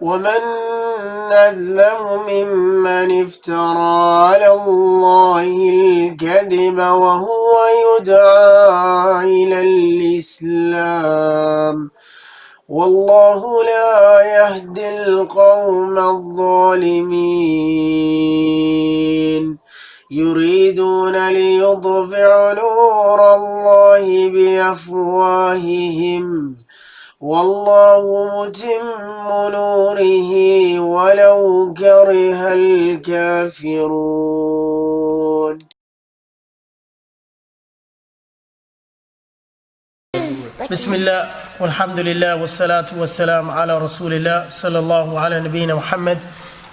ومن أظلم ممن افترى على الله الكذب وهو يدعى إلى الإسلام والله لا يهدي القوم الظالمين يريدون ليطفئوا نور الله بأفواههم والله متم نوره ولو كره الكافرون. بسم الله والحمد لله والصلاة والسلام على رسول الله صلى الله على نبينا محمد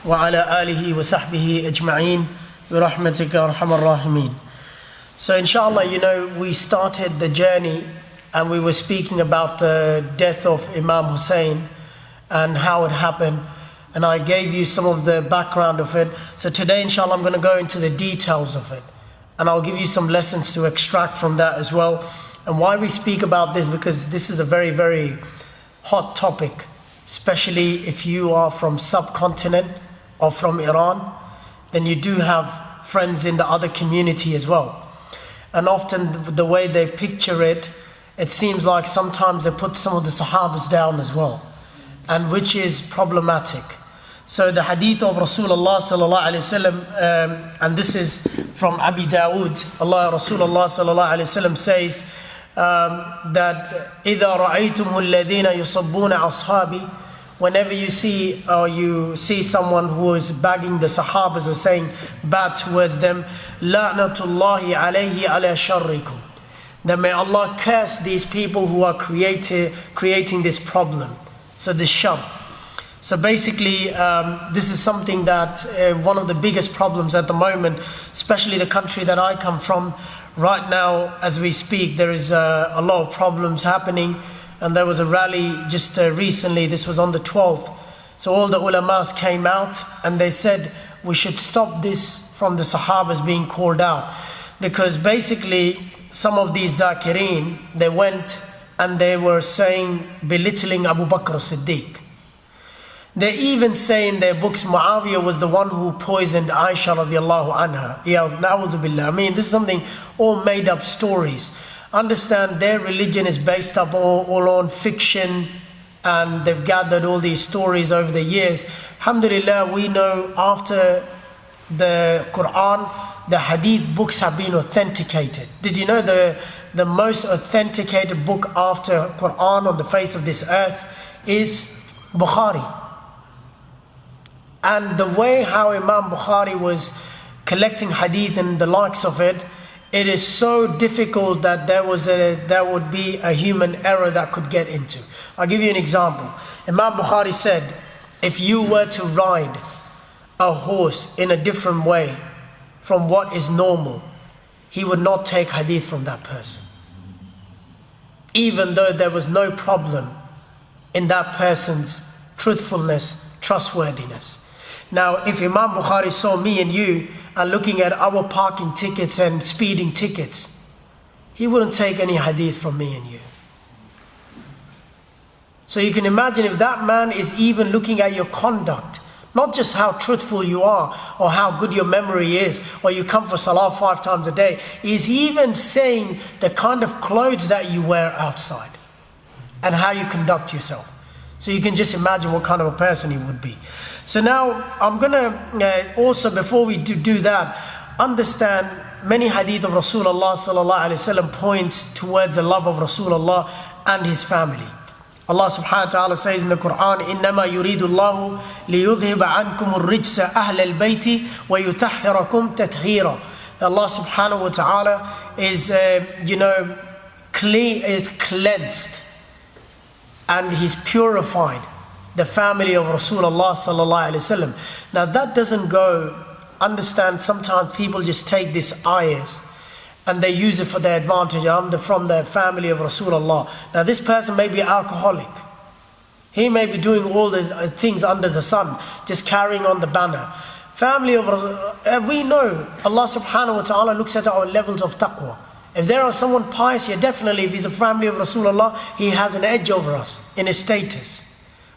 وعلى آله وصحبه أجمعين برحمتك أرحم الراحمين. So inshallah, we started the journey and we were speaking about the death of Imam Hussain and how it happened, and I gave you some of the background of it. So today inshallah I'm going to go into the details of it, and I'll give you some lessons to extract from that as well. And why we speak about this, because this is a very, very hot topic, especially if you are from subcontinent or from Iran, then you do have friends in the other community as well. And often the way they picture it, it seems like sometimes they put some of the Sahabas down as well, and which is problematic. So the hadith of Rasulullah sallallahu alaihi wasallam, and this is from Abi Dawood, Rasulullah sallallahu alaihi wasallam says that إِذَا رَأَيْتُمُ الَّذِينَ يُصَبُّونَ أَصْحَابِي, whenever you see someone who is bagging the Sahabas or saying bad towards them, لَعْنَةُ اللَّهِ عَلَيْهِ عَلَى شَرِّكُمْ, then may Allah curse these people who are creating this problem. So this shar. So basically, this is something that one of the biggest problems at the moment, especially the country that I come from. Right now, as we speak, there is a lot of problems happening, and there was a rally just recently. This was on the 12th. So all the ulamas came out and they said we should stop this from the Sahabas being called out, because basically some of these Zakireen, they went and they were saying, belittling Abu Bakr as-Siddiq. They even say in their books Muawiyah was the one who poisoned Aisha radiallahu anha. Na'udhu billah. I mean, this is something all made up stories. Understand, their religion is based up all on fiction, and they've gathered all these stories over the years. Alhamdulillah, we know after the Quran, the hadith books have been authenticated. Did you know the most authenticated book after Quran on the face of this earth is Bukhari? And the way how Imam Bukhari was collecting hadith and the likes of it, it is so difficult that there would be a human error that could get into. I'll give you an example. Imam Bukhari said, if you were to ride a horse in a different way from what is normal, he would not take hadith from that person, even though there was no problem in that person's truthfulness, trustworthiness. Now, if Imam Bukhari saw me and you are looking at our parking tickets and speeding tickets, he wouldn't take any hadith from me and you. So you can imagine if that man is even looking at your conduct, not just how truthful you are or how good your memory is, or you come for salah 5 times a day, is he even saying the kind of clothes that you wear outside and how you conduct yourself. So you can just imagine what kind of a person he would be. So now I'm going to also, before we do that, understand many hadith of Rasulullah sallallahu alaihi wasallam points towards the love of Rasulullah and his family. Allah subhanahu wa ta'ala says in the Quran, إِنَّمَا يُرِيدُ اللَّهُ لِيُذْهِبَ عَنْكُمُ الرِّجْسَ أَهْلَ الْبَيْتِ وَيُطَهِّرَكُمْ تَطْهِيرًا. Allah subhanahu wa ta'ala is, is cleansed and he's purified the family of Rasulullah sallallahu alaihi wasallam. Now that doesn't go, understand, sometimes people just take these ayahs and they use it for their advantage. I'm from the family of Rasulullah. Now this person may be alcoholic. He may be doing all the things under the sun, just carrying on the banner. Family of Rasulullah, we know Allah subhanahu wa ta'ala looks at our levels of taqwa. If there are someone pious here, definitely if he's a family of Rasulullah, he has an edge over us in his status.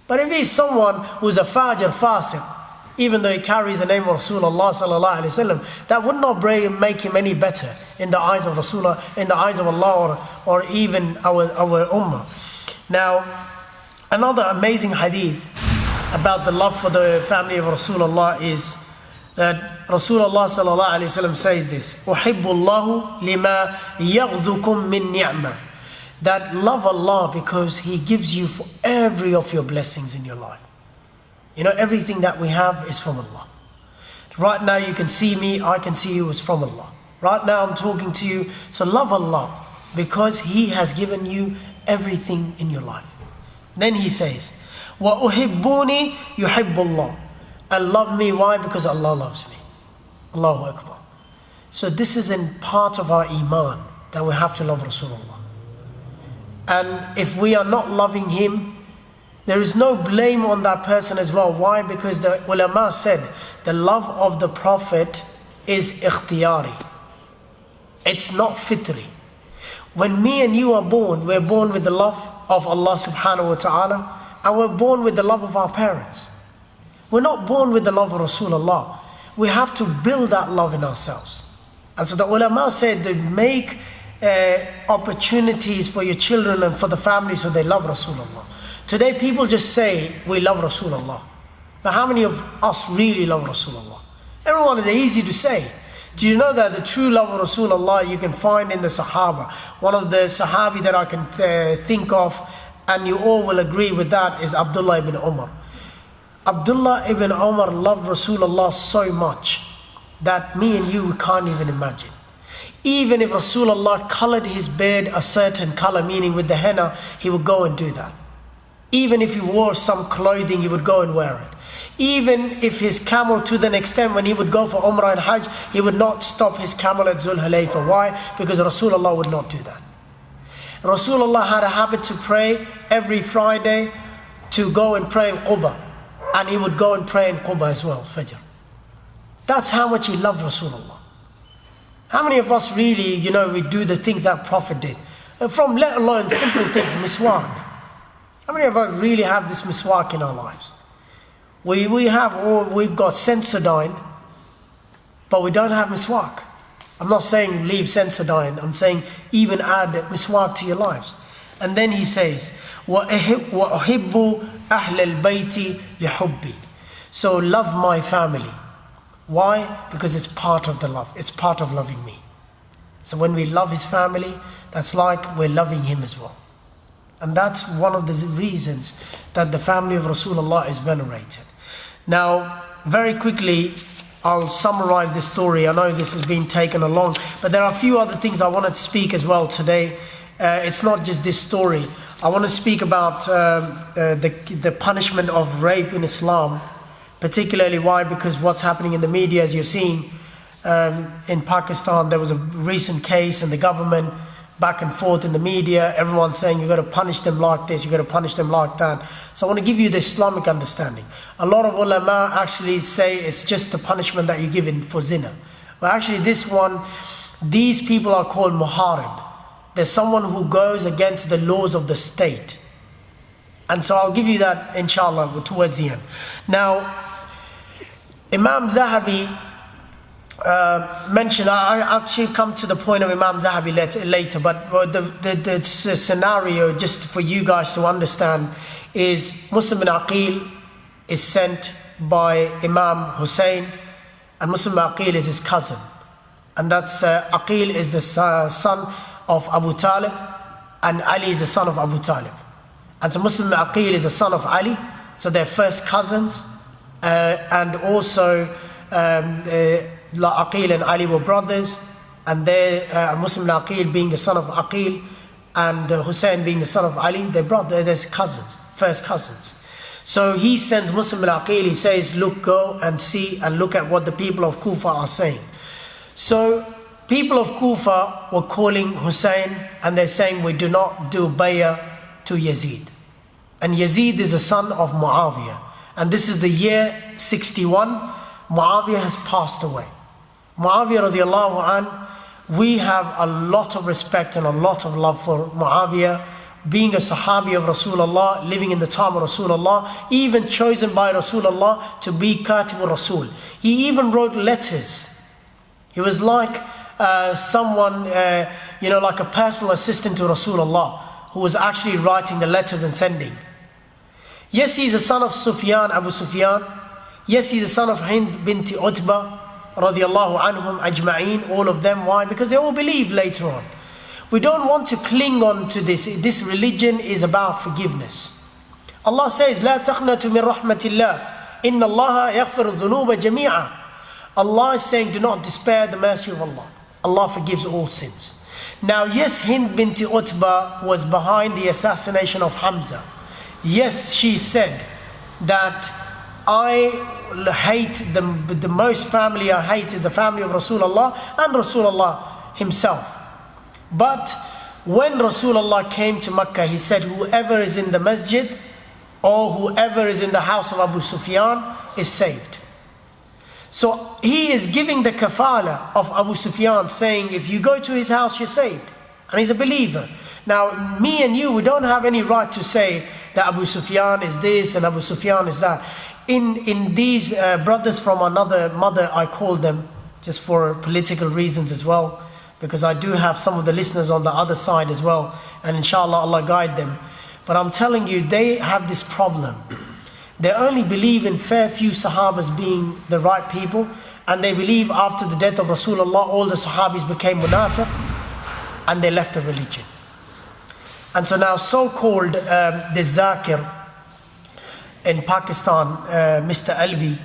But if he's someone who's a fajr, fasiq, even though he carries the name of Rasulullah sallallahu alaihi wasallam, that would not make him any better in the eyes of Rasulullah, in the eyes of Allah, or even our ummah. Now, another amazing hadith about the love for the family of Rasulullah is that Rasulullah sallallahu alaihi wasallam says this: "Uhibbullahu lima yaghdukum min ni'mah." That love Allah because He gives you for every of your blessings in your life. You know, everything that we have is from Allah. Right now you can see me, I can see you, is from Allah. Right now I'm talking to you, so love Allah because He has given you everything in your life. Then He says, وَأُحِبُّونِي يُحِبُّ اللَّهِ. And love me, why? Because Allah loves me. Allahu Akbar. So this is in part of our iman, that we have to love Rasulullah. And if we are not loving him, there is no blame on that person as well. Why? Because the ulama said the love of the Prophet is ikhtiyari. It's not fitri. When me and you are born, we're born with the love of Allah subhanahu wa ta'ala, and we're born with the love of our parents. We're not born with the love of Rasulullah. We have to build that love in ourselves. And so the ulama said to make opportunities for your children and for the family so they love Rasulullah. Today people just say we love Rasulullah. But how many of us really love Rasulullah? Everyone is easy to say. Do you know that the true love of Rasulullah you can find in the Sahaba? One of the Sahabi that I can think of, and you all will agree with that, is Abdullah ibn Umar. Abdullah ibn Umar loved Rasulullah so much that me and you can't even imagine. Even if Rasulullah colored his beard a certain color, meaning with the henna, he would go and do that. Even if he wore some clothing, he would go and wear it. Even if his camel, to the extent when he would go for Umrah and Hajj, he would not stop his camel at Zul Hulayfa. Why? Because Rasulullah would not do that. Rasulullah had a habit to pray every Friday, to go and pray in Quba. And he would go and pray in Quba as well, Fajr. That's how much he loved Rasulullah. How many of us really, we do the things that Prophet did? From let alone simple things, miswak. How many of us really have this miswak in our lives? We've got Sensodyne, but we don't have miswak. I'm not saying leave Sensodyne, I'm saying even add miswak to your lives. And then he says, وَأُحِبُّ أَهْلَ الْبَيْتِ لِحُبِّي. So love my family. Why? Because it's part of the love. It's part of loving me. So when we love his family, that's like we're loving him as well. And that's one of the reasons that the family of Rasulullah is venerated. Now, very quickly, I'll summarize this story. I know this has been taken along, but there are a few other things I wanted to speak as well today. It's not just this story. I want to speak about the punishment of rape in Islam. Particularly why? Because what's happening in the media, as you're seeing, in Pakistan, there was a recent case and the government back and forth in the media, everyone's saying you've got to punish them like this, you've got to punish them like that. So I want to give you the Islamic understanding. A lot of ulama actually say it's just the punishment that you give in for zina. But actually these people are called muharib. There's someone who goes against the laws of the state. And so I'll give you that inshallah towards the end. Now, Imam Zahabi mentioned, I actually come to the point of Imam Zahabi later, but the scenario, just for you guys to understand, is Muslim bin Aqil is sent by Imam Hussain, and Muslim bin Aqil is his cousin. And that's, Aqil is the son of Abu Talib, and Ali is the son of Abu Talib. And so Muslim bin Aqil is the son of Ali, so they're first cousins, and also Aqil and Ali were brothers, and Muslim bin Aqil being the son of Aqil, and Hussein being the son of Ali, they're cousins, first cousins. So he sends Muslim bin Aqil, he says, look, go and see and look at what the people of Kufa are saying. So people of Kufa were calling Hussein, and they're saying, we do not do bay'ah to Yazid. And Yazid is the son of Muawiyah. And this is the year 61. Muawiyah has passed away. Muawiyah radiallahu an, we have a lot of respect and a lot of love for Muawiyah. being a Sahabi of Rasulullah, living in the time of Rasulullah, even chosen by Rasulullah to be Katib Rasul. He even wrote letters. He was like someone, like a personal assistant to Rasulullah, who was actually writing the letters and sending. Yes, he's a son of Sufyan, Abu Sufyan. Yes, he's a son of Hind binti Utbah, radiallahu anhum ajma'een, all of them. Why? Because they all believe later on. We don't want to cling on to this. This religion is about forgiveness. Allah says, لا تقنطوا من رحمة الله إن الله يغفر الذنوب جميعا. Allah is saying, do not despair the mercy of Allah. Allah forgives all sins. Now, yes, Hind binti Utbah was behind the assassination of Hamza. Yes, she said that I hate the most family I hate is the family of Rasulullah and Rasulullah himself. But when Rasulullah came to Makkah, he said, whoever is in the masjid or whoever is in the house of Abu Sufyan is saved. So he is giving the kafala of Abu Sufyan, saying, if you go to his house, you're saved. And he's a believer. Now, me and you, we don't have any right to say that Abu Sufyan is this and Abu Sufyan is that. In these brothers from another mother, I call them, just for political reasons as well, because I do have some of the listeners on the other side as well, and inshallah Allah guide them. But I'm telling you, they have this problem. They only believe in fair few Sahabas being the right people, and they believe after the death of Rasulullah, all the Sahabis became munafiq, and they left the religion. And so now so-called this Zakir in Pakistan, Mr. Alvi,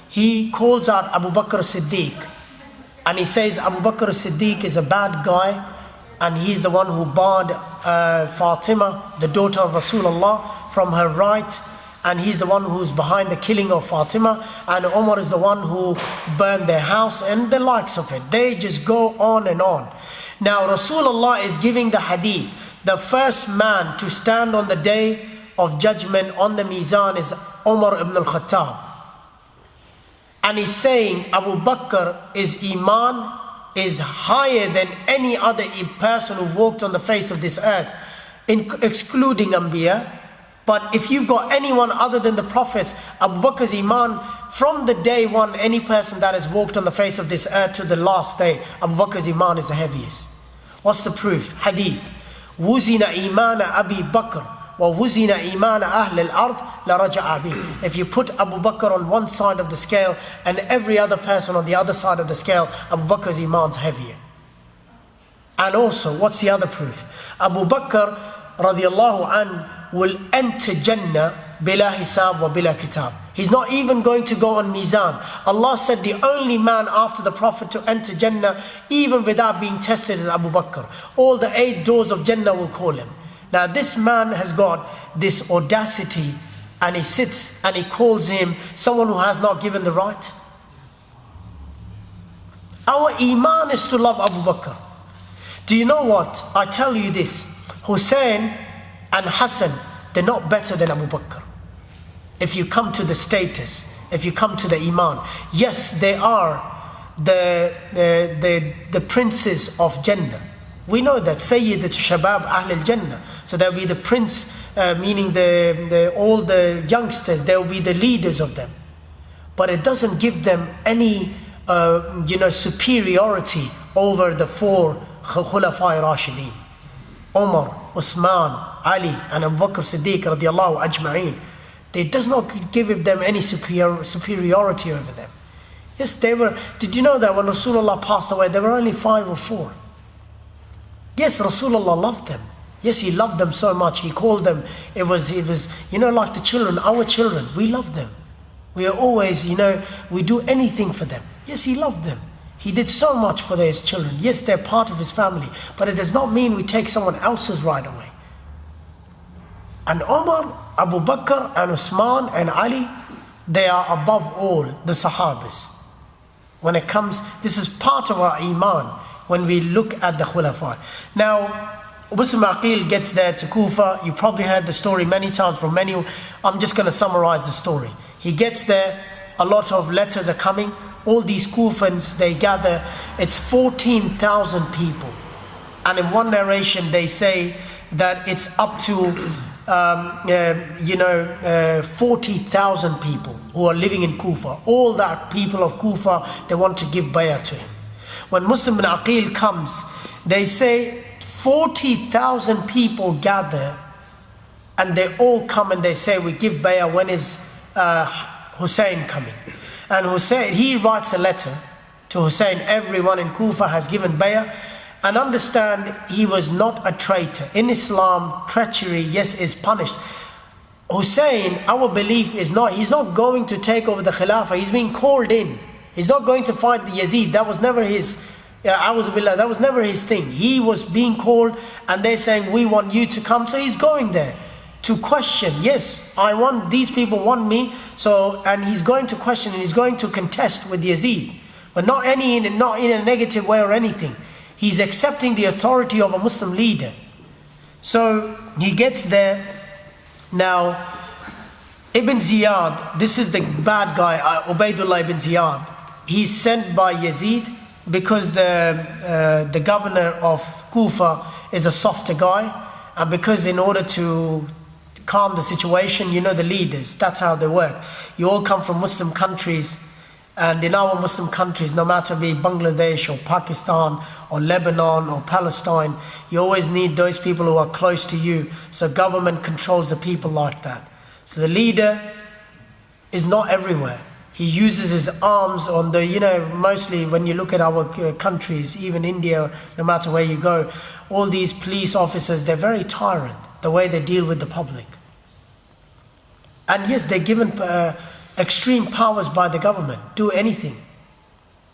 he calls out Abu Bakr Siddiq, and he says Abu Bakr Siddiq is a bad guy, and he's the one who barred Fatima, the daughter of Rasulullah, from her right, and he's the one who's behind the killing of Fatima, and Umar is the one who burned their house, and the likes of it. They just go on and on. Now Rasulullah is giving the hadith, the first man to stand on the day of judgment on the Mizan is Umar ibn al-Khattab. And he's saying Abu Bakr is Iman, is higher than any other person who walked on the face of this earth, excluding Anbiya. But if you've got anyone other than the prophets, Abu Bakr's Iman, from the day one, any person that has walked on the face of this earth to the last day, Abu Bakr's Iman is the heaviest. What's the proof? Hadith. وُزِنَ إِيمَانَ أَبِي بَكْرٍ وَوُزِنَ إِيمَانَ أَهْلِ الْأَرْضِ لَرَجَعَ بِهِ. If you put Abu Bakr on one side of the scale and every other person on the other side of the scale, Abu Bakr's Iman's heavier. And also, what's the other proof? Abu Bakr radiallahu anhu will enter Jannah bila hisab wa bila kitab. He's not even going to go on Mizan. Allah said the only man after the Prophet to enter Jannah, even without being tested, is Abu Bakr. All the 8 doors of Jannah will call him. Now this man has got this audacity, and he sits and he calls him someone who has not given the right. Our Iman is to love Abu Bakr. Do you know what? I tell you this, Hussain and Hassan, they're not better than Abu Bakr. If you come to the status, if you come to the Iman, yes, they are the princes of Jannah. We know that Sayyidat Shabab Ahl al-Jannah. So there will be the prince, meaning all the youngsters, there will be the leaders of them. But it doesn't give them any superiority over the 4 Khulafai Rashideen. Umar, Uthman, Ali and Abu Bakr Siddiq radiallahu ajma'een. It does not give them any superiority over them. Yes, they were. Did you know that when Rasulullah passed away, there were only 5 or 4? Yes, Rasulullah loved them. Yes, he loved them so much. He called them, it was like the children, our children. We love them. We are always, we do anything for them. Yes, he loved them. He did so much for his children. Yes, they're part of his family. But it does not mean we take someone else's right away. And Umar, Abu Bakr and Uthman and Ali, they are above all the Sahabas. When it comes, this is part of our Iman when we look at the Khulafa. Now, Muslim Aqil gets there to Kufa. You probably heard the story many times from many. I'm just going to summarize the story. He gets there, a lot of letters are coming. All these Kufans, they gather. It's 14,000 people. And in one narration they say that it's up to 40,000 people who are living in Kufa. All that people of Kufa, they want to give bay'ah to him. When Muslim bin Aqil comes, they say 40,000 people gather, and they all come and they say, we give bay'ah. When is Hussain coming? And Hussain, he writes a letter to Hussain, everyone in Kufa has given bay'ah. And understand, he was not a traitor. In Islam, treachery, yes, is punished. Hussain, our belief is not, he's not going to take over the Khilafah. He's being called in. He's not going to fight the Yazid. That was never his, that was never his thing. He was being called, and they're saying, we want you to come. So he's going there to question. Yes, I want, these people want me. So, and he's going to question, and he's going to contest with Yazid. But not in a negative way or anything. He's accepting the authority of a Muslim leader. So he gets there. Now, Ibn Ziyad, this is the bad guy, Ubaidullah ibn Ziyad. He's sent by Yazid because the governor of Kufa is a softer guy. And because in order to calm the situation, you know the leaders, that's how they work. You all come from Muslim countries. And in our Muslim countries, no matter be Bangladesh or Pakistan or Lebanon or Palestine, you always need those people who are close to you. So government controls the people like that. So the leader is not everywhere. He uses his arms on the, mostly when you look at our countries, even India, no matter where you go, all these police officers, they're very tyrant, the way they deal with the public. And yes, they're given extreme powers by the government, do anything.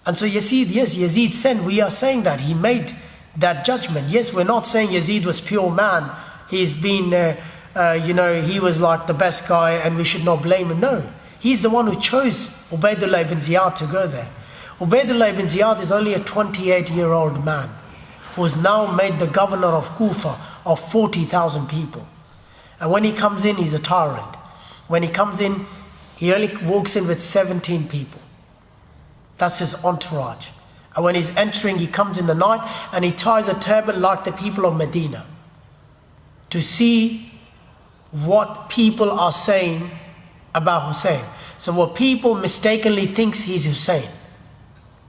And so Yazid, yes, Yazid sent, we are saying that, he made that judgment. Yes, we're not saying Yazid was pure man, he's been, he was like the best guy and we should not blame him. No, he's the one who chose Ubaidullah ibn Ziyad to go there. Ubaidullah ibn Ziyad is only a 28-year-old man who is now made the governor of Kufa of 40,000 people. And when he comes in, he's a tyrant. When he comes in, he only walks in with 17 people. That's his entourage. And when he's entering, he comes in the night and he ties a turban like the people of Medina to see what people are saying about Hussain. So what people mistakenly thinks he's Hussain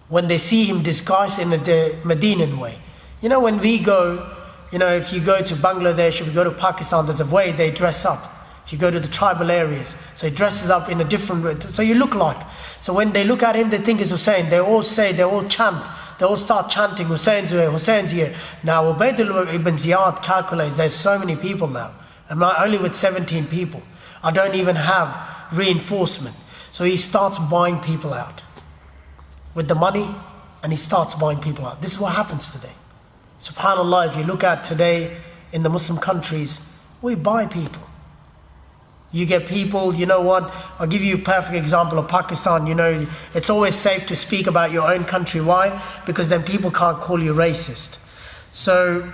when they see him disguised in a Medinan way. When we go, if you go to Bangladesh, if you go to Pakistan, there's a way they dress up. If you go to the tribal areas, so he dresses up in a different way, so you look like. So when they look at him, they think it's Hussain. They all say, they all chant, they all start chanting, Hussein's here, Hussein's here. Now Ubaidullah ibn Ziyad calculates, there's so many people now. I'm only with 17 people. I don't even have reinforcement. So he starts buying people out with the money, and he starts buying people out. This is what happens today. SubhanAllah, if you look at today in the Muslim countries, we buy people. You get people, I'll give you a perfect example of Pakistan. It's always safe to speak about your own country. Why? Because then people can't call you racist. So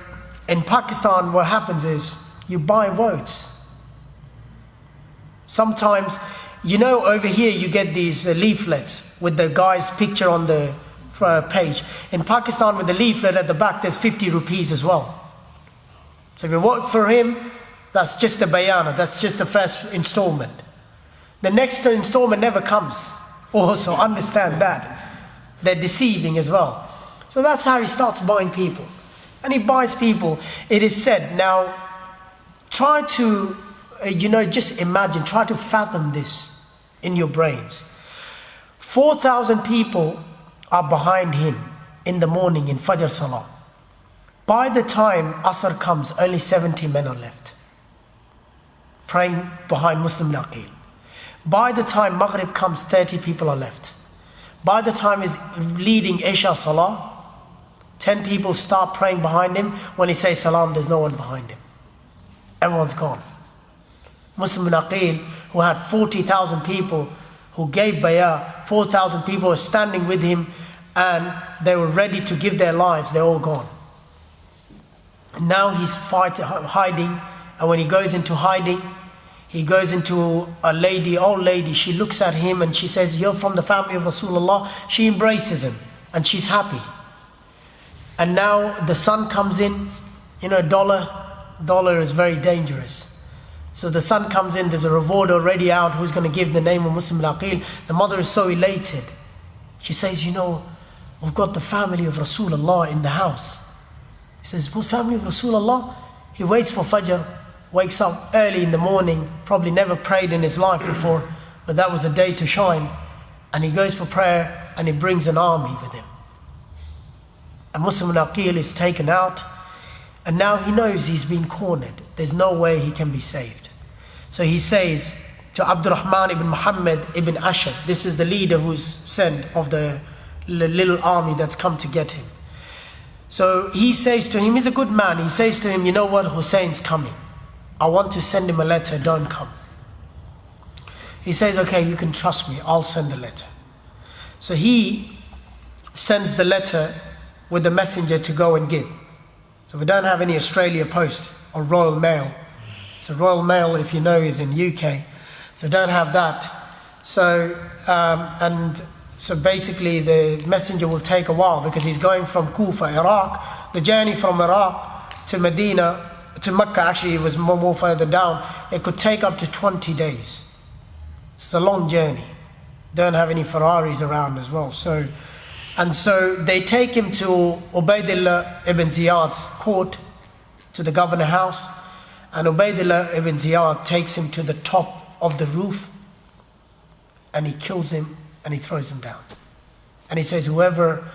in Pakistan, what happens is you buy votes. Sometimes, over here you get these leaflets with the guy's picture on the page. In Pakistan, with the leaflet at the back, there's 50 rupees as well. So if you vote for him, that's just the bayana, that's just the first installment. The next installment never comes. Also understand that. They're deceiving as well. So that's how he starts buying people. And he buys people, it is said. Now, try to, just imagine, try to fathom this in your brains. 4,000 people are behind him in the morning in Fajr Salah. By the time Asr comes, only 70 men are left, praying behind Muslim Aqil. By the time Maghrib comes, 30 people are left. By the time he's leading Isha Salah, 10 people start praying behind him. When he says Salam, there's no one behind him. Everyone's gone. Muslim Aqil, who had 40,000 people who gave bay'ah, 4,000 people were standing with him and they were ready to give their lives, they're all gone. And now he's hiding, and when he goes into hiding, he goes into a lady, old lady, she looks at him and she says, you're from the family of Rasulullah. She embraces him and she's happy. And now the sun comes in, $1, $1 is very dangerous. So the son comes in, there's a reward already out, who's going to give the name of Muslim al-Aqil. The mother is so elated. She says, you know, we've got the family of Rasulullah in the house. He says, what family of Rasulullah? He waits for Fajr, wakes up early in the morning, probably never prayed in his life before, but that was a day to shine. And he goes for prayer and he brings an army with him. And Muslim al-Aqil is taken out, and now he knows he's been cornered. There's no way he can be saved. So he says to Abdurrahman ibn Muhammad ibn Ashad, this is the leader who's sent of the little army that's come to get him. So he says to him, he's a good man, he says to him, you know what, Hussein's coming. I want to send him a letter, don't come. He says, okay, you can trust me, I'll send the letter. So he sends the letter with the messenger to go and give. So we don't have any Australia Post or Royal Mail. So Royal Mail, if you know, is in UK. So don't have that. So, so basically the messenger will take a while because he's going from Kufa, Iraq. The journey from Iraq to Medina, to Mecca, actually it was more further down. It could take up to 20 days. It's a long journey. Don't have any Ferraris around as well. So they take him to Ubaydullah ibn Ziyad's court, to the governor house, and Ubaydullah ibn Ziyad takes him to the top of the roof, and he kills him and he throws him down. And he says, whoever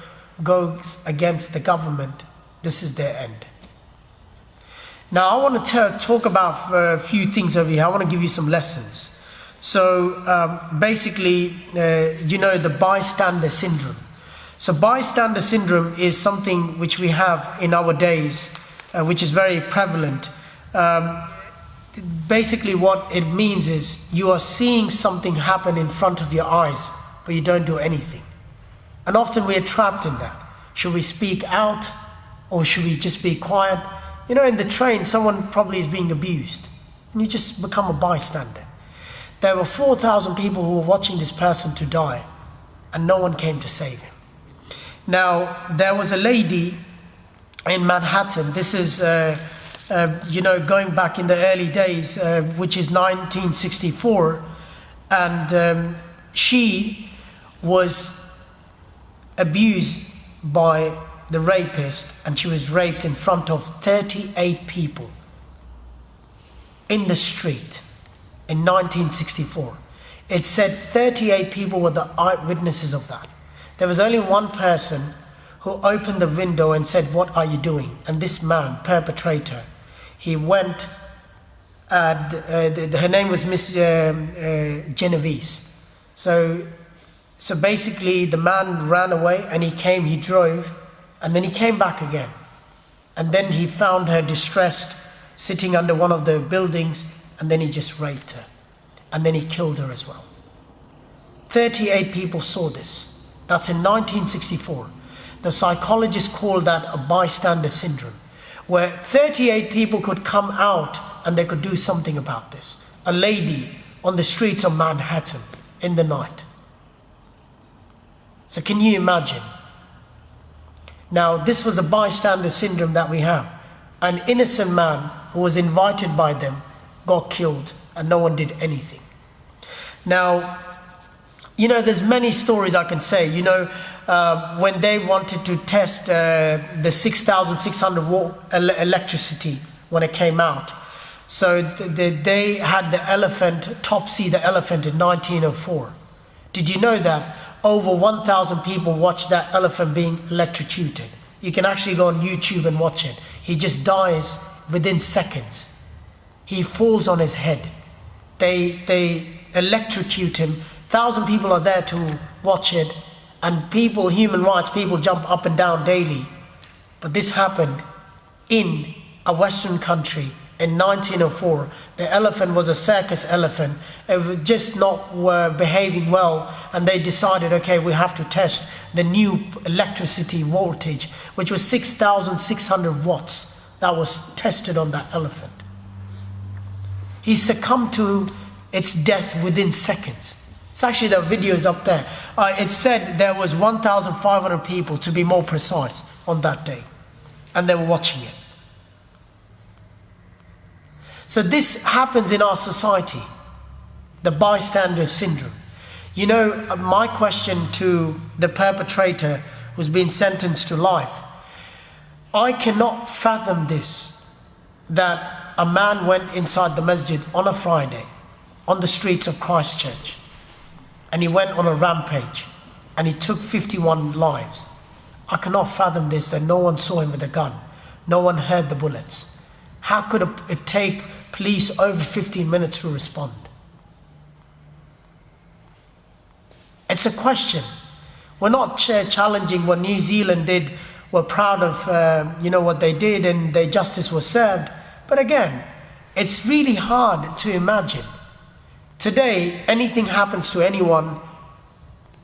goes against the government, this is their end. Now I want to talk about a few things over here. I want to give you some lessons. So basically, you know, the bystander syndrome. So bystander syndrome is something which we have in our days, which is very prevalent. Basically what it means is you are seeing something happen in front of your eyes, but you don't do anything. And often we are trapped in that. Should we speak out or should we just be quiet? You know, in the train, someone probably is being abused and you just become a bystander. There were 4,000 people who were watching this person to die and no one came to save him. Now, there was a lady in Manhattan, this is, you know, going back in the early days, which is 1964, and she was abused by the rapist, and she was raped in front of 38 people in the street in 1964. It said 38 people were the eyewitnesses of that. There was only one person who opened the window and said, what are you doing? And this man, perpetrator, he went, her name was Miss Genovese. So basically the man ran away and he drove, and then he came back again. And then he found her distressed, sitting under one of the buildings, and then he just raped her. And then he killed her as well. 38 people saw this. That's in 1964. The psychologists call that a bystander syndrome, where 38 people could come out and they could do something about this. A lady on the streets of Manhattan in the night. So can you imagine? Now, this was a bystander syndrome that we have. An innocent man who was invited by them got killed and no one did anything. Now, you know, there's many stories I can say. You know, when they wanted to test the 6,600 volt electricity when it came out. So they had the elephant, Topsy the elephant in 1904. Did you know that over 1,000 people watched that elephant being electrocuted? You can actually go on YouTube and watch it. He just dies within seconds. He falls on his head. They electrocute him. 1,000 people are there to watch it, and people, human rights people, jump up and down daily. But this happened in a Western country in 1904. The elephant was a circus elephant. It was just not behaving well, and they decided, okay, we have to test the new electricity voltage, which was 6,600 watts. That was tested on that elephant. He succumbed to its death within seconds. It's actually, the video is up there. It said there was 1,500 people, to be more precise, on that day. And they were watching it. So this happens in our society, the bystander syndrome. You know, my question to the perpetrator who's been sentenced to life, I cannot fathom this, that a man went inside the masjid on a Friday, on the streets of Christchurch, and he went on a rampage, and he took 51 lives. I cannot fathom this, that no one saw him with a gun, no one heard the bullets. How could it take police over 15 minutes to respond? It's a question. We're not challenging what New Zealand did. We're proud of what they did, and their justice was served. But again, it's really hard to imagine. Today, anything happens to anyone.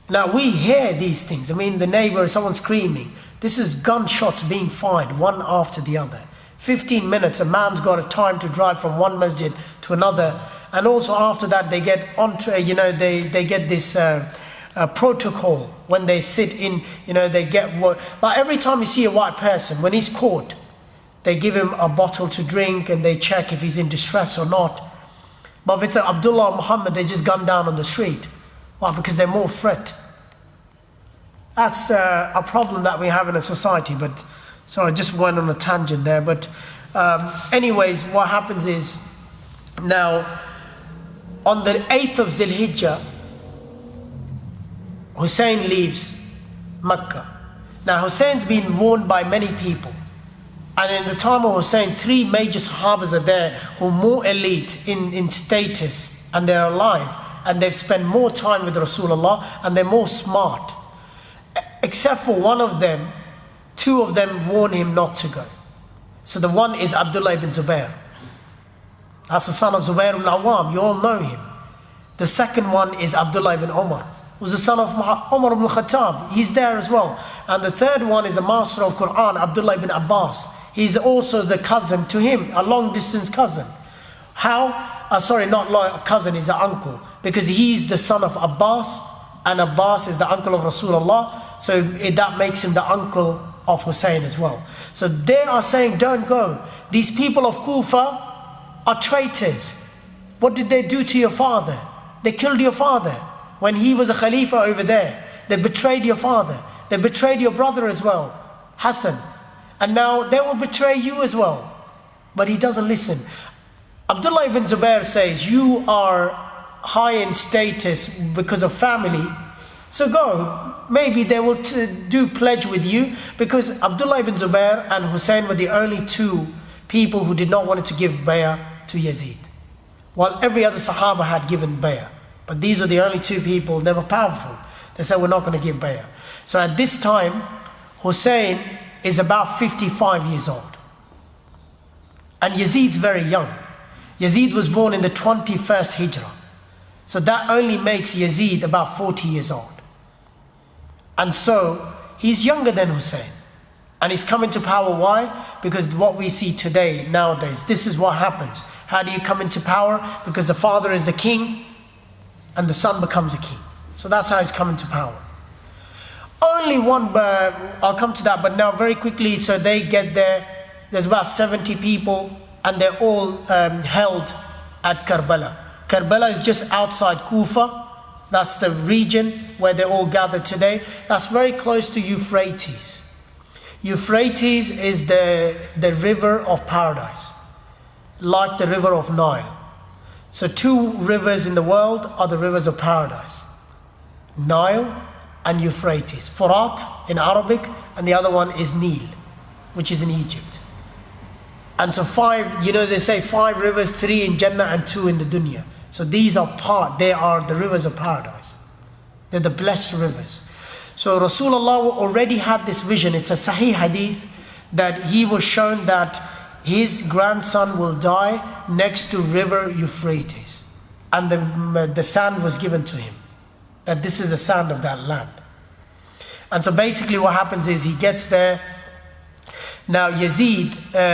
Now we hear these things. I mean, the neighbor, someone screaming. This is gunshots being fired, one after the other. 15 minutes, a man's got a time to drive from one masjid to another. And also after that, they get onto, they get this protocol when they sit in, they get what. But every time you see a white person, when he's caught, they give him a bottle to drink and they check if he's in distress or not. But if it's Abdullah or Muhammad, they just gun down on the street. Why? Because they're more threat. That's a problem that we have in a society. But sorry, I just went on a tangent there. But anyways, what happens is, now on the 8th of Zil-Hijjah, Hussain leaves Mecca. Now Hussein's been warned by many people. And in the time of Hussain, 3 major Sahabas are there who are more elite in status, and they're alive. And they've spent more time with Rasulullah, and they're more smart. Except for one of them, 2 of them warn him not to go. So the one is Abdullah ibn Zubair. That's the son of Zubair ibn Awam, you all know him. The second one is Abdullah ibn Umar, who's the son of Umar ibn Khattab. He's there as well. And the third one is a master of Quran, Abdullah ibn Abbas. He's also the cousin to him, a long distance cousin. How? Sorry, not a cousin, he's an uncle. Because he's the son of Abbas, and Abbas is the uncle of Rasulullah. So that makes him the uncle of Hussain as well. So they are saying, don't go. These people of Kufa are traitors. What did they do to your father? They killed your father when he was a Khalifa over there. They betrayed your father. They betrayed your brother as well, Hassan. And now they will betray you as well. But he doesn't listen. Abdullah ibn Zubair says, you are high in status because of family, so go. Maybe they will do pledge with you, because Abdullah ibn Zubair and Hussain were the only 2 people who did not want to give bay'ah to Yazid, while every other Sahaba had given bay'ah. But these are the only 2 people. They were powerful. They said, we're not going to give bay'ah. So at this time, Hussain is about 55 years old. And Yazid's very young. Yazid was born in the 21st Hijrah. So that only makes Yazid about 40 years old. And so he's younger than Hussain. And he's come into power. Why? Because what we see today, nowadays, this is what happens. How do you come into power? Because the father is the king and the son becomes a king. So that's how he's come into power. Only one, I'll come to that, but now very quickly, so they get there. There's about 70 people, and they're all held at Karbala. Karbala is just outside Kufa. That's the region where they all gather today. That's very close to Euphrates. Euphrates is the river of paradise, like the river of Nile. So 2 rivers in the world are the rivers of paradise: Nile and Euphrates. Furat in Arabic, and the other one is Nil, which is in Egypt. And so 5, they say 5 rivers, 3 in Jannah and 2 in the dunya. So these are they are the rivers of paradise. They're the blessed rivers. So Rasulullah already had this vision. It's a Sahih hadith that he was shown that his grandson will die next to river Euphrates. And the sand was given to him, that this is the sand of that land. And so basically what happens is he gets there. Now Yazid,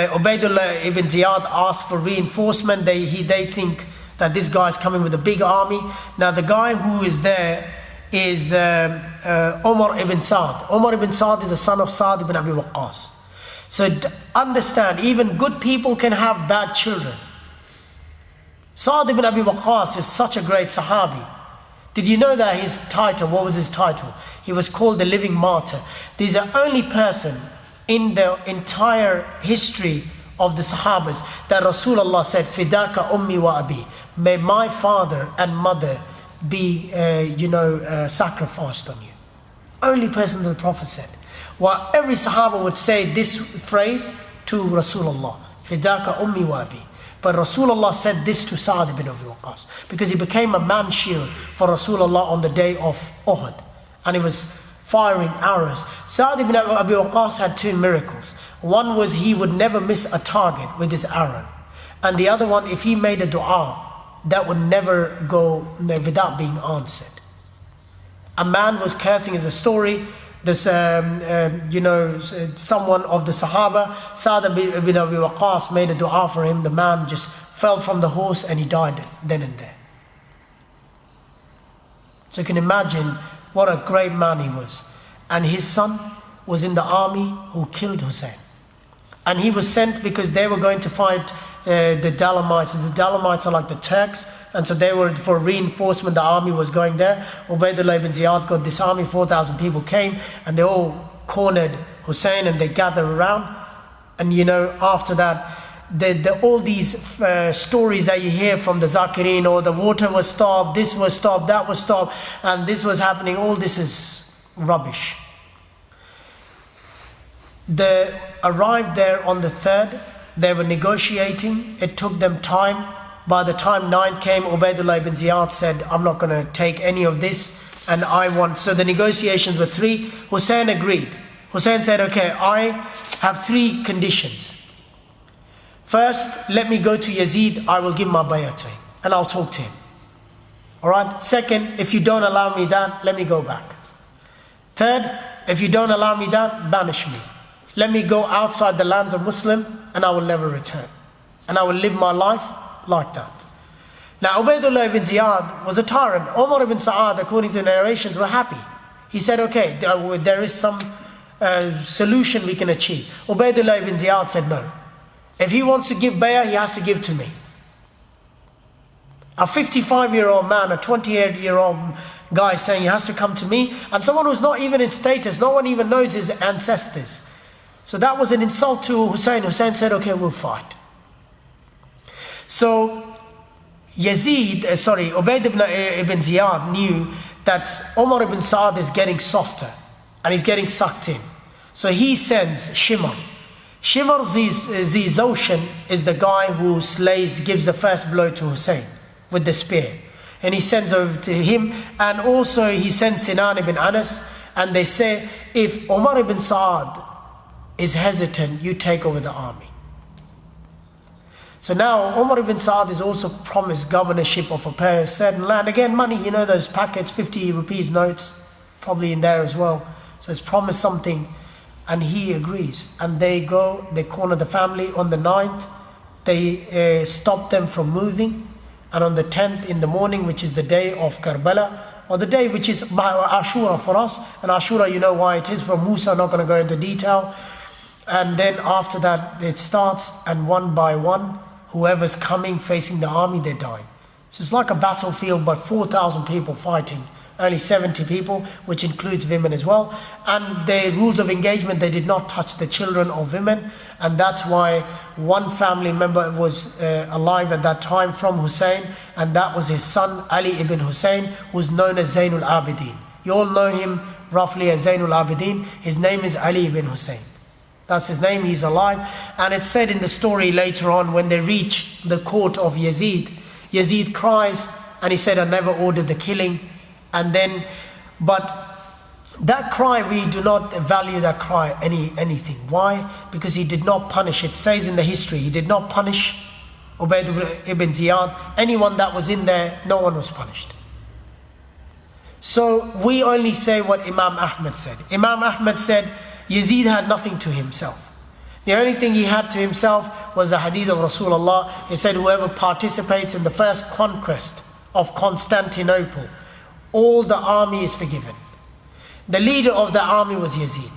Ubaydullah ibn Ziyad asks for reinforcement. They think that this guy is coming with a big army. Now the guy who is there is Umar ibn Sa'd. Umar ibn Sa'd is the son of Sa'd ibn Abi Waqqas. So understand, even good people can have bad children. Sa'd ibn Abi Waqqas is such a great Sahabi. Did you know that his title, what was his title? He was called the living martyr. He's the only person in the entire history of the Sahabas that Rasulullah said, Fidaka ummi wa abi. May my father and mother be, sacrificed on you. Only person that the Prophet said. While every Sahaba would say this phrase to Rasulullah, Fidaka ummi wa abi. But Rasulullah said this to Sa'd ibn Abi Waqqas because he became a man shield for Rasulullah on the day of Uhud. And he was firing arrows. Sa'd ibn Abi Waqqas had two miracles. One was he would never miss a target with his arrow. And the other one, if he made a dua, that would never go without being answered. A man was cursing, as a story, this, someone of the Sahaba, Sa'd ibn Abi Waqqas made a dua for him. The man just fell from the horse and he died then and there. So you can imagine what a great man he was. And his son was in the army who killed Hussain. And he was sent because they were going to fight the Dalamites. The Dalamites are like the Turks. And so they were for reinforcement. The army was going there. Ubaydullah ibn Ziyad got this army. 4,000 people came and they all cornered Hussain and they gathered around. And after that, all these stories that you hear from the Zakirin, or the water was stopped, this was stopped, that was stopped, and this was happening, all this is rubbish. They arrived there on the 3rd. They were negotiating. It took them time. By the time 9 came, Ubaydullah ibn Ziyad said, I'm not going to take any of this, and I want... So the negotiations were 3. Hussain agreed. Hussain said, okay, I have 3 conditions. First, let me go to Yazid. I will give my bay'ah to him, and I'll talk to him. Alright? Second, if you don't allow me that, let me go back. Third, if you don't allow me that, banish me. Let me go outside the lands of Muslim, and I will never return. And I will live my life like that. Now, Ubaydullah ibn Ziyad was a tyrant. Umar ibn Sa'ad, according to narrations, were happy. He said, okay, there is some solution we can achieve. Ubaydullah ibn Ziyad said no. If he wants to give bay'ah, he has to give to me. A 55-year-old man, a 28-year-old guy saying he has to come to me, and someone who's not even in status, no one even knows his ancestors. So that was an insult to Hussain. Hussain said, okay, we'll fight. So Ubayd ibn Ziyad knew that Umar ibn Sa'ad is getting softer and he's getting sucked in. So he sends Shimr. Shimr Zoshan is the guy who gives the first blow to Hussain with the spear. And he sends over to him, and also he sends Sinan ibn Anas, and they say, if Umar ibn Sa'ad is hesitant, you take over the army. So now Umar ibn Sa'ad is also promised governorship of a certain land. Again, money, those packets, 50 rupees notes, probably in there as well. So it's promised something, and he agrees. And they go, they corner the family on the 9th. They stop them from moving. And on the 10th in the morning, which is the day of Karbala, or the day which is Ashura for us, and Ashura, you know why it is, for Musa, I'm not going to go into detail. And then after that, it starts, and one by one, whoever's coming facing the army, they're dying. So it's like a battlefield, but 4,000 people fighting, only 70 people, which includes women as well. And the rules of engagement, they did not touch the children or women, and that's why one family member was alive at that time from Hussain, and that was his son Ali ibn Hussain, who's known as Zainul Abidin. You all know him roughly as Zainul Abidin. His name is Ali ibn Hussain. That's his name, he's alive. And it's said in the story later on, when they reach the court of Yazid, Yazid cries, and he said, I never ordered the killing. But that cry, we do not value that cry anything. Why? Because he did not punish. It says in the history, he did not punish Ubayd ibn Ziyad. Anyone that was in there, no one was punished. So we only say what Imam Ahmad said. Imam Ahmad said, Yazid had nothing to himself. The only thing he had to himself was the hadith of Rasulullah. He said, whoever participates in the first conquest of Constantinople, all the army is forgiven. The leader of the army was Yazid.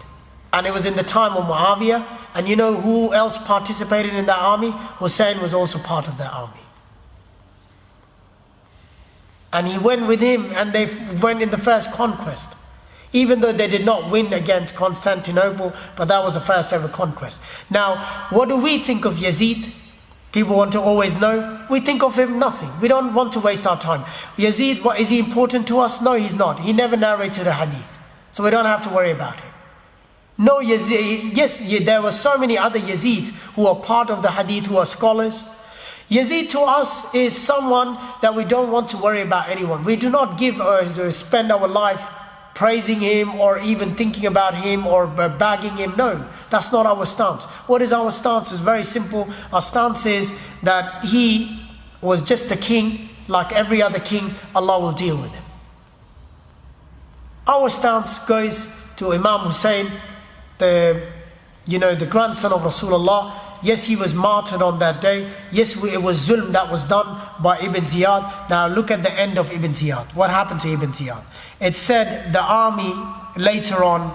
And it was in the time of Muawiyah. And you know who else participated in that army? Hussain was also part of that army. And he went with him, and they went in the first conquest. Even though they did not win against Constantinople, but that was the first ever conquest. Now, what do we think of Yazid? People want to always know. We think of him nothing. We don't want to waste our time. Yazid, what, is he important to us? No, he's not. He never narrated a hadith. So we don't have to worry about him. No, Yazid, yes, there were so many other Yazids who are part of the hadith, who are scholars. Yazid to us is someone that we don't want to worry about anyone. We do not give or spend our life praising him or even thinking about him or bagging him. No, that's not our stance. What is our stance? It's very simple. Our stance is that he was just a king, like every other king. Allah will deal with him. Our stance goes to Imam Hussain, the grandson of Rasulullah. Yes, he was martyred on that day. Yes, it was zulm that was done by Ibn Ziyad. Now look at the end of Ibn Ziyad. What happened to Ibn Ziyad? It said the army later on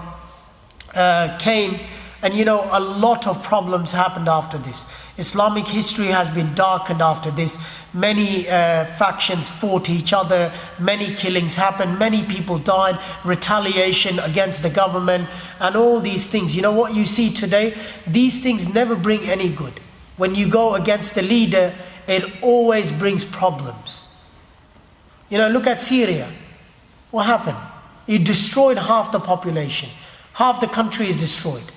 came, and a lot of problems happened after this. Islamic history has been darkened after this. Many factions fought each other, many killings happened, many people died, retaliation against the government, and all these things. You know what you see today? These things never bring any good. When you go against the leader, it always brings problems. Look at Syria. What happened? It destroyed half the population. Half the country is destroyed.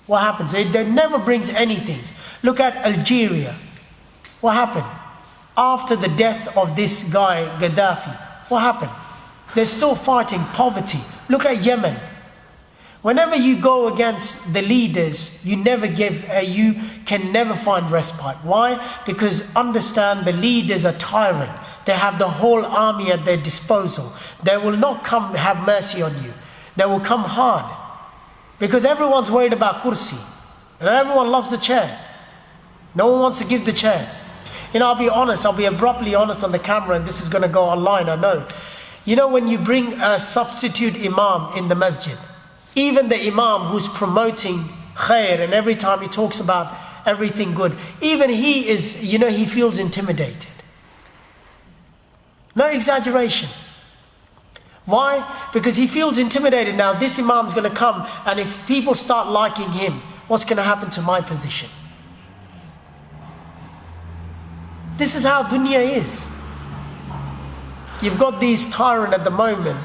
What happens? It never brings anything. Look at Algeria. What happened? After the death of this guy, Gaddafi, what happened? They're still fighting poverty. Look at Yemen. Whenever you go against the leaders, you can never find respite. Why? Because understand, the leaders are tyrant. They have the whole army at their disposal. They will not come have mercy on you. They will come hard. Because everyone's worried about kursi. And everyone loves the chair. No one wants to give the chair. I'll be honest, I'll be abruptly honest on the camera, and this is going to go online, I know. When you bring a substitute imam in the masjid, even the imam who's promoting khair, and every time he talks about everything good, even he is, he feels intimidated. No exaggeration. Why? Because he feels intimidated. Now this imam's going to come, and if people start liking him, what's going to happen to my position? This is how dunya is. You've got these tyrants at the moment.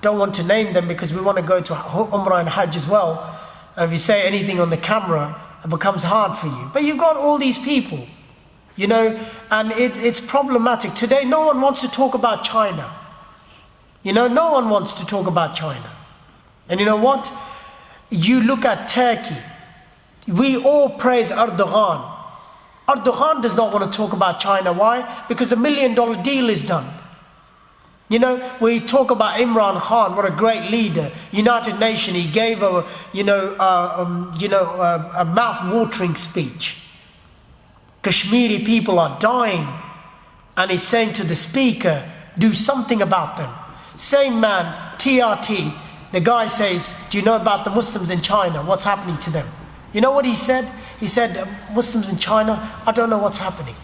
Don't want to name them because we want to go to Umrah and Hajj as well. And if you say anything on the camera, it becomes hard for you. But you've got all these people, and it's problematic. Today, no one wants to talk about China. No one wants to talk about China. And you know what? You look at Turkey. We all praise Erdogan. Erdogan does not want to talk about China. Why? Because the $1 million deal is done. We talk about Imran Khan, what a great leader. United Nations, he gave a mouth-watering speech. Kashmiri people are dying, and he's saying to the speaker, do something about them. Same man, TRT, the guy says, do you know about the Muslims in China? What's happening to them? You know what he said? He said, Muslims in China, I don't know what's happening.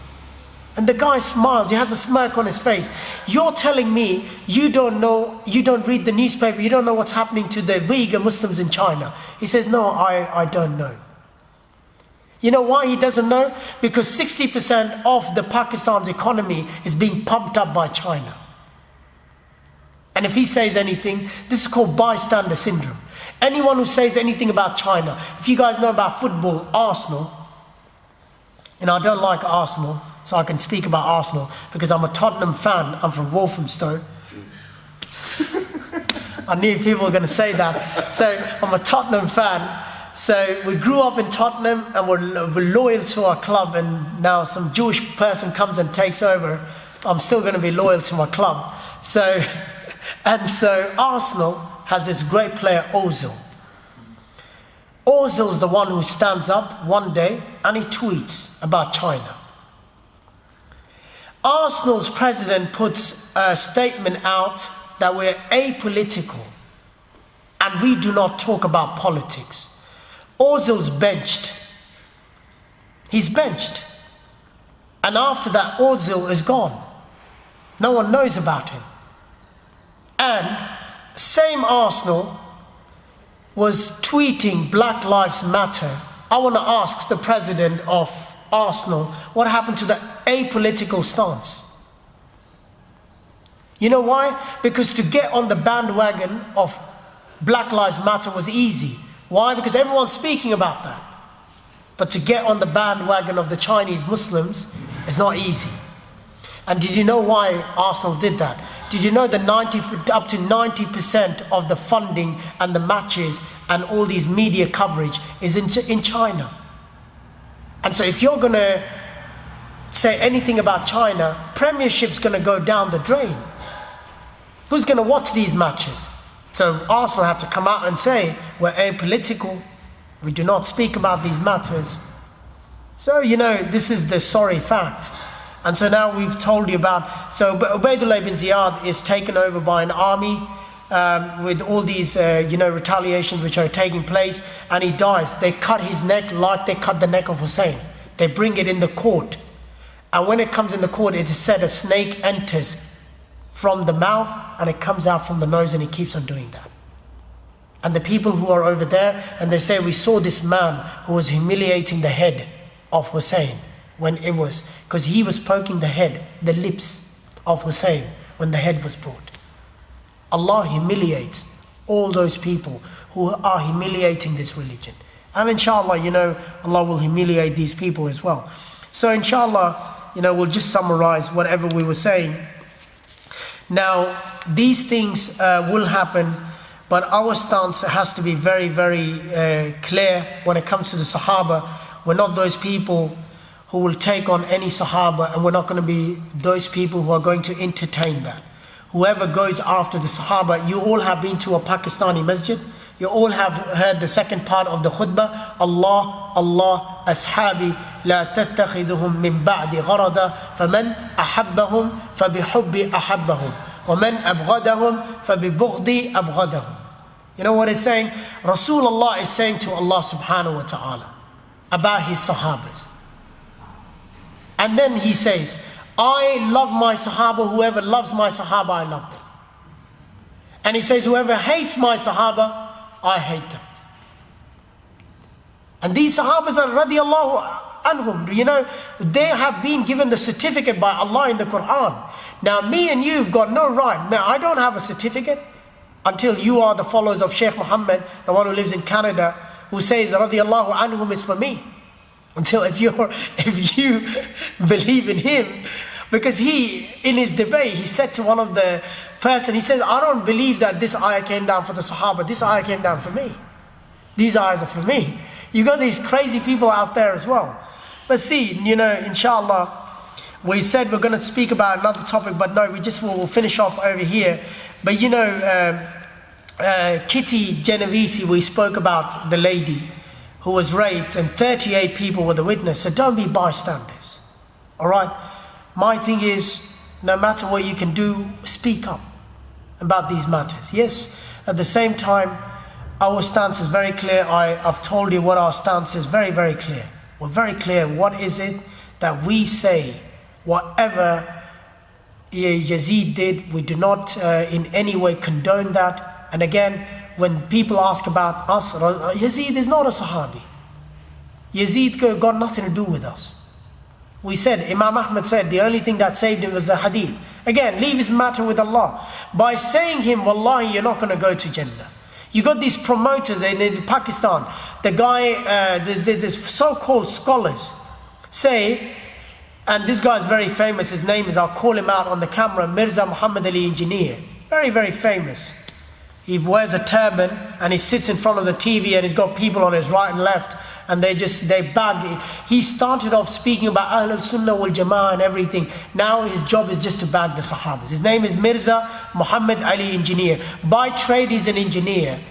And the guy smiles, he has a smirk on his face. You're telling me you don't know, you don't read the newspaper, you don't know what's happening to the Uyghur Muslims in China. He says, no, I don't know. You know why he doesn't know? Because 60% of the Pakistan's economy is being pumped up by China. And if he says anything, this is called bystander syndrome. Anyone who says anything about China, if you guys know about football, Arsenal, and I don't like Arsenal, so I can speak about Arsenal because I'm a Tottenham fan. I'm from Walthamstow. I knew people were going to say that. So I'm a Tottenham fan. So we grew up in Tottenham and we're loyal to our club, and now some Jewish person comes and takes over. I'm still going to be loyal to my club. So Arsenal has this great player, Ozil. Ozil's the one who stands up one day and he tweets about China. Arsenal's president puts a statement out that we're apolitical and we do not talk about politics. Ozil's benched. He's benched. And after that, Ozil is gone. No one knows about him. And same Arsenal was tweeting Black Lives Matter. I want to ask the president of Arsenal, what happened to the apolitical stance? You know why? Because to get on the bandwagon of Black Lives Matter was easy. Why? Because everyone's speaking about that. But to get on the bandwagon of the Chinese Muslims is not easy. And did you know why Arsenal did that? Did you know that up to 90% of the funding and the matches and all these media coverage is in China? And so if you're going to say anything about China, Premiership's going to go down the drain. Who's going to watch these matches? So Arsenal had to come out and say, we're apolitical, we do not speak about these matters. So, you know, this is the sorry fact. And so now we've told you about, so Ubaydullah ibn Ziyad is taken over by an army with all these, retaliations which are taking place, and he dies. They cut his neck like they cut the neck of Hussain. They bring it in the court. And when it comes in the court, it is said a snake enters from the mouth and it comes out from the nose, and he keeps on doing that. And the people who are over there, and they say, we saw this man who was humiliating the head of Hussain when it was, because he was poking the head, the lips of Hussain when the head was brought. Allah humiliates all those people who are humiliating this religion. And inshallah, Allah will humiliate these people as well. So inshallah, we'll just summarize whatever we were saying. Now, these things will happen, but our stance has to be very, very clear when it comes to the Sahaba. We're not those people who will take on any Sahaba, and we're not going to be those people who are going to entertain that. Whoever goes after the Sahaba, you all have been to a Pakistani masjid, you all have heard the second part of the khutbah, Allah, Allah, ashabi, la tattakhiduhum min ba'di gharada, faman ahabbahum fabihubbi ahabbahum, waman abghadahum fabibughdi abghadahum. You know what it's saying? Rasulullah is saying to Allah subhanahu wa ta'ala about his Sahabas. And then he says, I love my Sahaba, whoever loves my Sahaba, I love them. And he says, whoever hates my Sahaba, I hate them. And these Sahabas are radiallahu anhum, they have been given the certificate by Allah in the Quran. Now me and you've got no right. Now I don't have a certificate until you are the followers of Sheikh Muhammad, the one who lives in Canada, who says radiallahu anhum is for me. Until if you believe in him, because he, in his debate, he said to one of the person, he says, I don't believe that this ayah came down for the Sahaba, this ayah came down for me. These ayahs are for me. You got these crazy people out there as well. But see, inshallah, we said we're going to speak about another topic, but no, we'll finish off over here. But Kitty Genovese, we spoke about the lady who was raped, and 38 people were the witness. So don't be bystanders. All right? My thing is, no matter what you can do, speak up about these matters. Yes, at the same time, our stance is very clear. I've told you what our stance is, very, very clear. We're very clear. What is it that we say? Whatever Yazid did, we do not in any way condone that. And again, when people ask about us, Yazid is not a Sahabi. Yazid got nothing to do with us. We said, Imam Ahmad said, the only thing that saved him was the hadith. Again, leave his matter with Allah. By saying him, wallahi, you're not going to go to Jannah. You got these promoters in Pakistan. The guy, the so-called scholars say, and this guy is very famous, his name is, I'll call him out on the camera, Mirza Muhammad Ali Engineer. Very, very famous. He wears a turban and he sits in front of the TV and he's got people on his right and left, and they bag. He started off speaking about Ahlul Sunnah wal Jama'ah and everything. Now his job is just to bag the Sahabas. His name is Mirza Muhammad Ali Engineer. By trade he's an engineer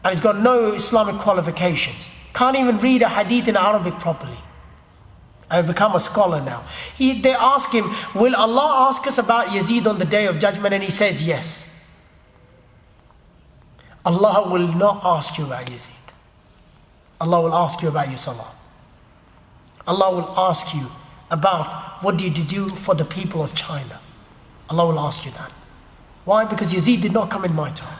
and he's got no Islamic qualifications. Can't even read a hadith in Arabic properly. And become a scholar now. They ask him, will Allah ask us about Yazid on the Day of Judgment? And he says yes. Allah will not ask you about Yazid. Allah will ask you about your salah. Allah will ask you about what did you do for the people of China. Allah will ask you that. Why? Because Yazid did not come in my time.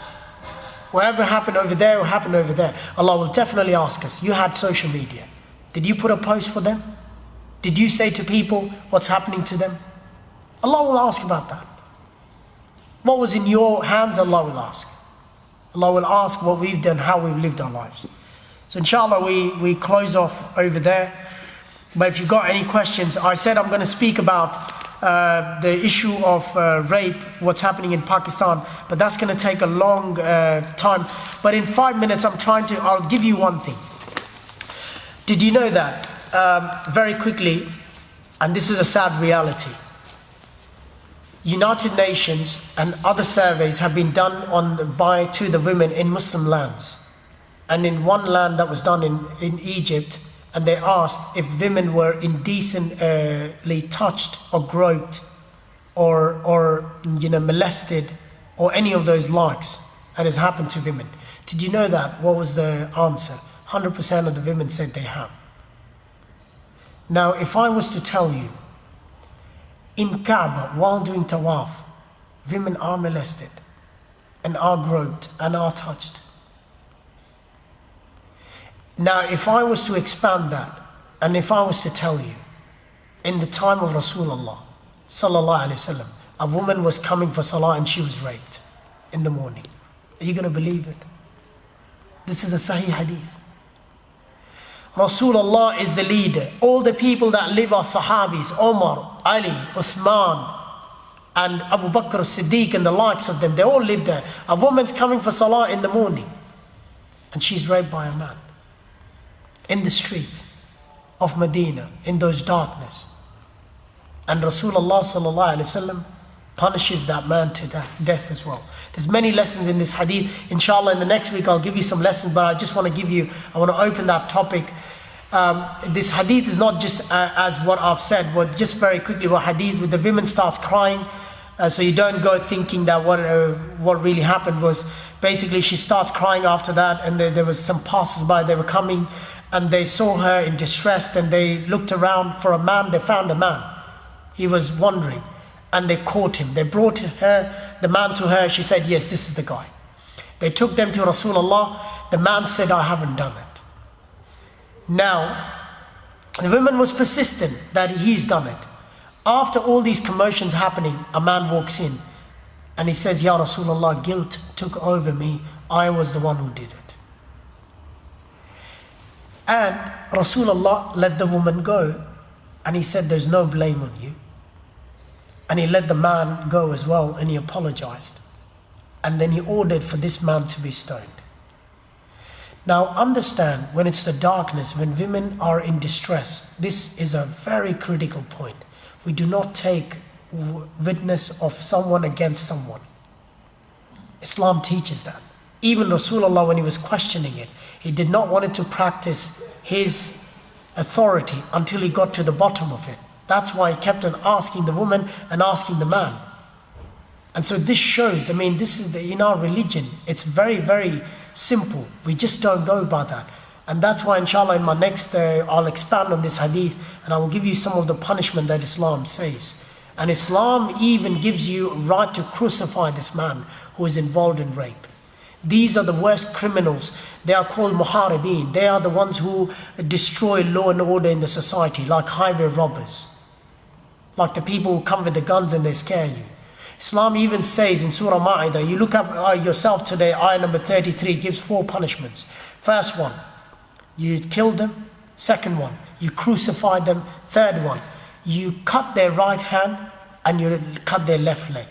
Whatever happened over there will happen over there. Allah will definitely ask us. You had social media. Did you put a post for them? Did you say to people what's happening to them? Allah will ask about that. What was in your hands, Allah will ask. Allah will ask what we've done, how we've lived our lives. So inshallah we close off over there. But if you've got any questions, I said I'm going to speak about the issue of rape, what's happening in Pakistan, but that's going to take a long time. But in 5 minutes I'll give you one thing. Did you know that, very quickly, and this is a sad reality, United Nations and other surveys have been done to the women in Muslim lands. And in one land that was done in Egypt, and they asked if women were indecently touched or groped or molested or any of those likes that has happened to women. Did you know that? What was the answer? 100% of the women said they have. Now, if I was to tell you, in Kaaba, while doing tawaf, women are molested and are groped and are touched. Now, if I was to expand that, and if I was to tell you, in the time of Rasulullah sallallahu alaihi wasallam, a woman was coming for salah and she was raped in the morning. Are you going to believe it? This is a Sahih hadith. Rasulullah is the leader. All the people that live are Sahabis, Omar, Ali, Uthman, and Abu Bakr as-Siddiq and the likes of them. They all live there. A woman's coming for salah in the morning and she's raped by a man in the street of Medina, in those darkness. And Rasulullah sallallahu alaihi wasallam punishes that man to death as well. There's many lessons in this hadith. Inshallah, in the next week I'll give you some lessons, but I just want to open that topic. This hadith is not just as what I've said, but just very quickly what hadith, where the woman starts crying, so you don't go thinking that what really happened was, basically she starts crying after that, and there was some passers-by, they were coming, and they saw her in distress, and they looked around for a man, they found a man. He was wandering, and they caught him. They brought the man to her, she said, yes, this is the guy. They took them to Rasulullah, the man said, I haven't done it. Now, the woman was persistent that he's done it. After all these commotions happening, a man walks in, and he says, Ya Rasulullah, guilt took over me, I was the one who did it. And Rasulullah let the woman go, and he said, there's no blame on you. And he let the man go as well, and he apologized. And then he ordered for this man to be stoned. Now understand, when it's the darkness, when women are in distress, this is a very critical point. We do not take witness of someone against someone. Islam teaches that. Even Rasulullah, when he was questioning it, he did not want to practice his authority until he got to the bottom of it. That's why he kept on asking the woman and asking the man. And so this shows, this is in our religion, it's very, very simple. We just don't go by that. And that's why, inshallah, in my next, I'll expand on this hadith, and I will give you some of the punishment that Islam says. And Islam even gives you a right to crucify this man who is involved in rape. These are the worst criminals. They are called muharibin. They are the ones who destroy law and order in the society, like highway robbers, like the people who come with the guns and they scare you. Islam even says in Surah Ma'idah, you look up yourself today, ayah number 33 gives 4 punishments. First one, you kill them. Second one, you crucify them. Third one, you cut their right hand and you cut their left leg,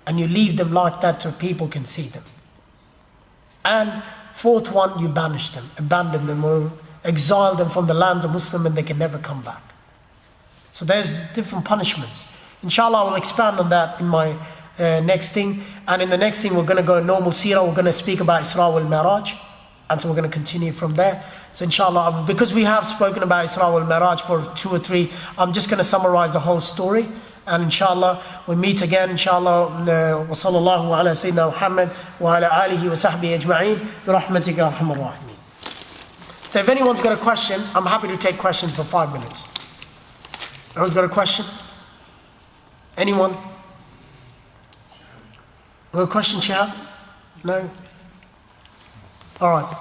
and you leave them like that so people can see them. And fourth one, you banish them, abandon them, or exile them from the lands of Muslim, and they can never come back. So there's different punishments. Inshallah, I will expand on that in my next thing. And in the next thing, we're going to go normal seerah. We're going to speak about Isra wal Miraj. And so we're going to continue from there. So inshallah, because we have spoken about Isra wal Miraj for 2 or 3, I'm just going to summarize the whole story. And inshallah, we meet again, inshallah. Wa sallallahu ala sayyidina Muhammad wa ala alihi wa sahbihi ajma'in bi rahmatika ya arhamar rahimin. So if anyone's got a question, I'm happy to take questions for 5 minutes. Anyone's got a question? Anyone? What question, Shihab? No? All right.